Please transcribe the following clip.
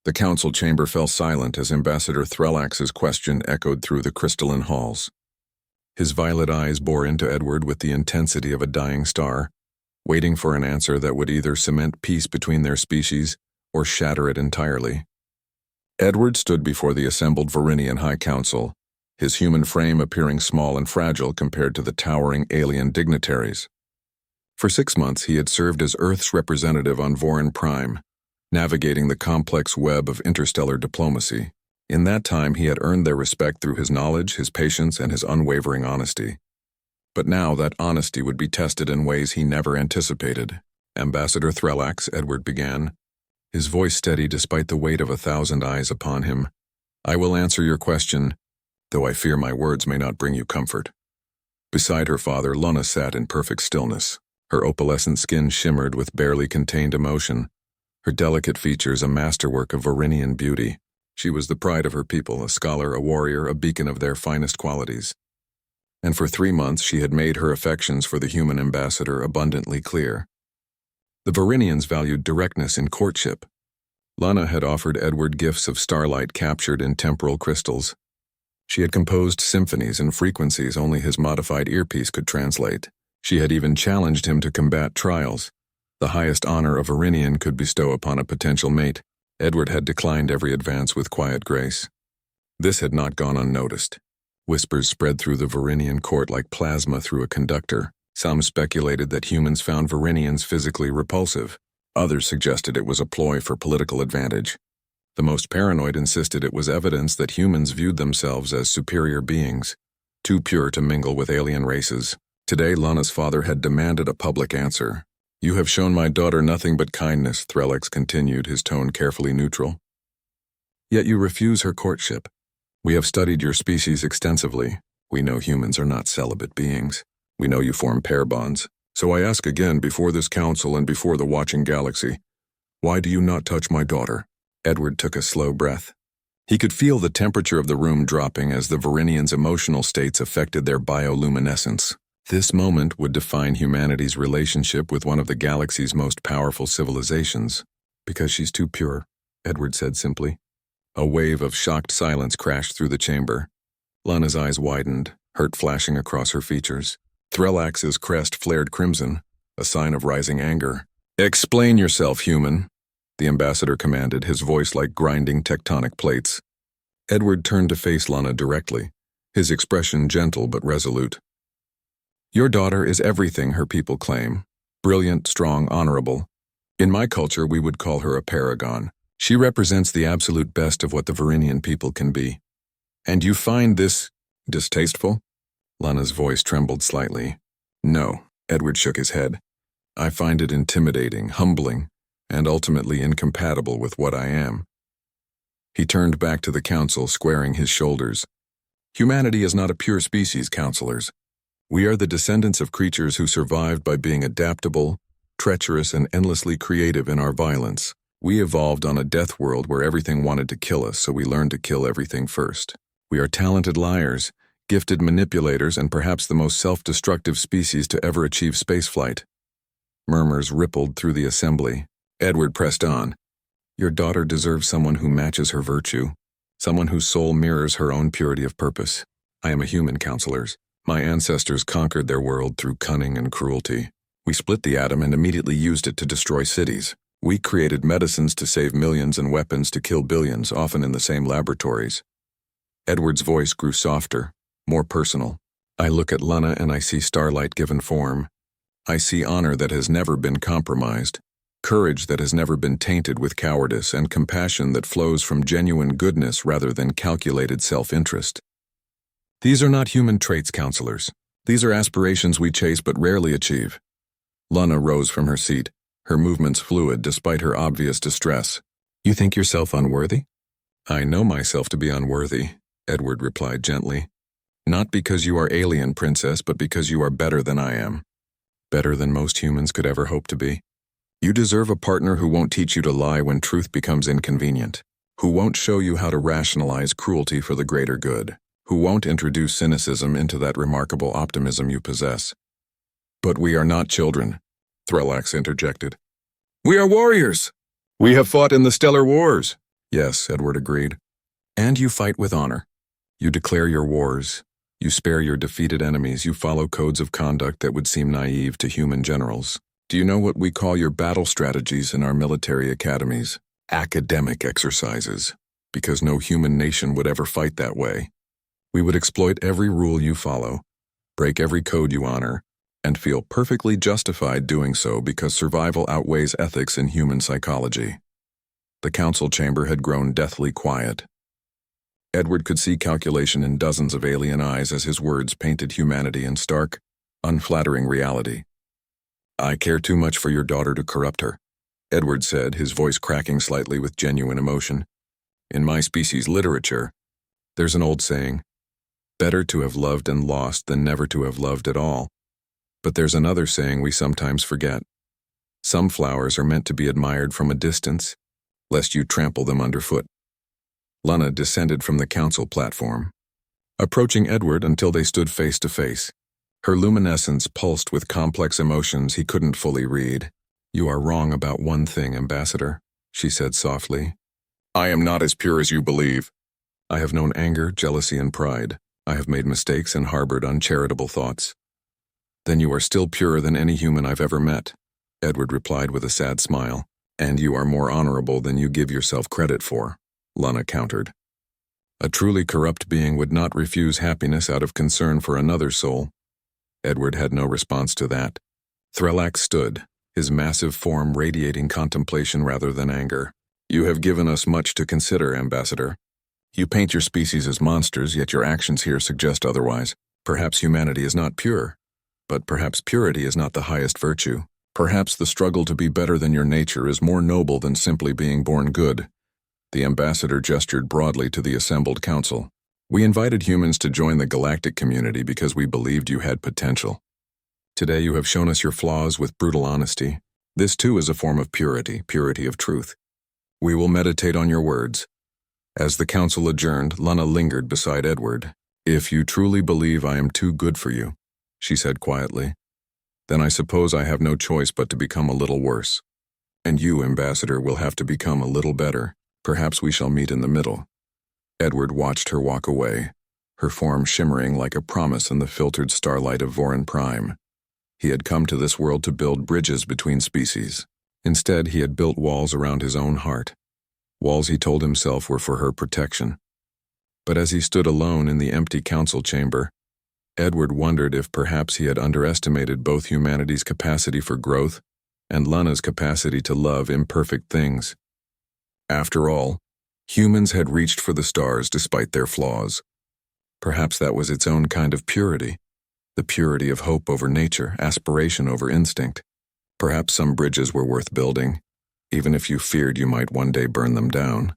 The council chamber fell silent as Ambassador Threllax's question echoed through the crystalline halls. His violet eyes bore into Edward with the intensity of a dying star, waiting for an answer that would either cement peace between their species or shatter it entirely. Edward stood before the assembled Varinian High Council, his human frame appearing small and fragile compared to the towering alien dignitaries. For 6 months he had served as Earth's representative on Vorin Prime, navigating the complex web of interstellar diplomacy. In that time he had earned their respect through his knowledge, his patience, and his unwavering honesty. But now that honesty would be tested in ways he never anticipated. "Ambassador Threllax," Edward began, his voice steady despite the weight of 1,000 eyes upon him, "I will answer your question, though I fear my words may not bring you comfort." Beside her father, Lana sat in perfect stillness. Her opalescent skin shimmered with barely contained emotion, her delicate features a masterwork of Varinian beauty. She was the pride of her people, a scholar, a warrior, a beacon of their finest qualities. And for 3 months she had made her affections for the human ambassador abundantly clear. The Varinians valued directness in courtship. Lana had offered Edward gifts of starlight captured in temporal crystals. She had composed symphonies in frequencies only his modified earpiece could translate. She had even challenged him to combat trials, the highest honor a Varinian could bestow upon a potential mate. Edward had declined every advance with quiet grace. This had not gone unnoticed. Whispers spread through the Varinian court like plasma through a conductor. Some speculated that humans found Varinians physically repulsive. Others suggested it was a ploy for political advantage. The most paranoid insisted it was evidence that humans viewed themselves as superior beings, too pure to mingle with alien races. Today, Lana's father had demanded a public answer. "You have shown my daughter nothing but kindness," Threllax continued, his tone carefully neutral. "Yet you refuse her courtship. We have studied your species extensively. We know humans are not celibate beings. We know you form pair bonds. So I ask again before this council and before the watching galaxy, why do you not touch my daughter?" Edward took a slow breath. He could feel the temperature of the room dropping as the Varinians' emotional states affected their bioluminescence. This moment would define humanity's relationship with one of the galaxy's most powerful civilizations. "Because she's too pure," Edward said simply. A wave of shocked silence crashed through the chamber. Lana's eyes widened, hurt flashing across her features. Threllax's crest flared crimson, a sign of rising anger. "Explain yourself, human," the ambassador commanded, his voice like grinding tectonic plates. Edward turned to face Lana directly, his expression gentle but resolute. "Your daughter is everything her people claim. Brilliant, strong, honorable. In my culture, we would call her a paragon. She represents the absolute best of what the Varinian people can be. And you find this distasteful?" Lana's voice trembled slightly. "No," Edward shook his head. "I find it intimidating, humbling, and ultimately incompatible with what I am." He turned back to the council, squaring his shoulders. "Humanity is not a pure species, counselors. We are the descendants of creatures who survived by being adaptable, treacherous, and endlessly creative in our violence. We evolved on a death world where everything wanted to kill us, so we learned to kill everything first. We are talented liars, gifted manipulators, and perhaps the most self-destructive species to ever achieve spaceflight." Murmurs rippled through the assembly. Edward pressed on. "Your daughter deserves someone who matches her virtue, someone whose soul mirrors her own purity of purpose. I am a human, counselors. My ancestors conquered their world through cunning and cruelty. We split the atom and immediately used it to destroy cities. We created medicines to save millions and weapons to kill billions, often in the same laboratories." Edward's voice grew softer, more personal. "I look at Lana and I see starlight given form. I see honor that has never been compromised, courage that has never been tainted with cowardice, and compassion that flows from genuine goodness rather than calculated self-interest. These are not human traits, counselors. These are aspirations we chase but rarely achieve." Lana rose from her seat, her movements fluid despite her obvious distress. "You think yourself unworthy?" "I know myself to be unworthy," Edward replied gently. "Not because you are alien, princess, but because you are better than I am. Better than most humans could ever hope to be. You deserve a partner who won't teach you to lie when truth becomes inconvenient, who won't show you how to rationalize cruelty for the greater good, who won't introduce cynicism into that remarkable optimism you possess." "But we are not children," Threllax interjected. "We are warriors! We have fought in the stellar wars. Yes, Edward agreed. And you fight with honor. You declare your wars. You spare your defeated enemies. You follow codes of conduct that would seem naive to human generals. Do you know what we call your battle strategies in our military academies? Academic exercises. Because no human nation would ever fight that way. We would exploit every rule you follow, break every code you honor, and feel perfectly justified doing so because survival outweighs ethics in human psychology. The council chamber had grown deathly quiet. Edward could see calculation in dozens of alien eyes as his words painted humanity in stark, unflattering reality. I care too much for your daughter to corrupt her, Edward said, his voice cracking slightly with genuine emotion. In my species' literature, there's an old saying, better to have loved and lost than never to have loved at all. But there's another saying we sometimes forget. Some flowers are meant to be admired from a distance, lest you trample them underfoot. Lana descended from the council platform, approaching Edward until they stood face to face. Her luminescence pulsed with complex emotions he couldn't fully read. You are wrong about one thing, Ambassador, she said softly. I am not as pure as you believe. I have known anger, jealousy, and pride. I have made mistakes and harbored uncharitable thoughts. Then you are still purer than any human I've ever met, Edward replied with a sad smile. And you are more honorable than you give yourself credit for, Lana countered. A truly corrupt being would not refuse happiness out of concern for another's soul. Edward had no response to that. Threllax stood, his massive form radiating contemplation rather than anger. You have given us much to consider, Ambassador. You paint your species as monsters, yet your actions here suggest otherwise. Perhaps humanity is not pure, but perhaps purity is not the highest virtue. Perhaps the struggle to be better than your nature is more noble than simply being born good. The ambassador gestured broadly to the assembled council. We invited humans to join the galactic community because we believed you had potential. Today you have shown us your flaws with brutal honesty. This too is a form of purity, purity of truth. We will meditate on your words. As the council adjourned, Lana lingered beside Edward. If you truly believe I am too good for you, she said quietly, then I suppose I have no choice but to become a little worse. And you, Ambassador, will have to become a little better. Perhaps we shall meet in the middle. Edward watched her walk away, her form shimmering like a promise in the filtered starlight of Vorin Prime. He had come to this world to build bridges between species. Instead, he had built walls around his own heart. Walls he told himself were for her protection. But as he stood alone in the empty council chamber, Edward wondered if perhaps he had underestimated both humanity's capacity for growth and Lana's capacity to love imperfect things. After all, humans had reached for the stars despite their flaws. Perhaps that was its own kind of purity, the purity of hope over nature, aspiration over instinct. Perhaps some bridges were worth building, even if you feared you might one day burn them down.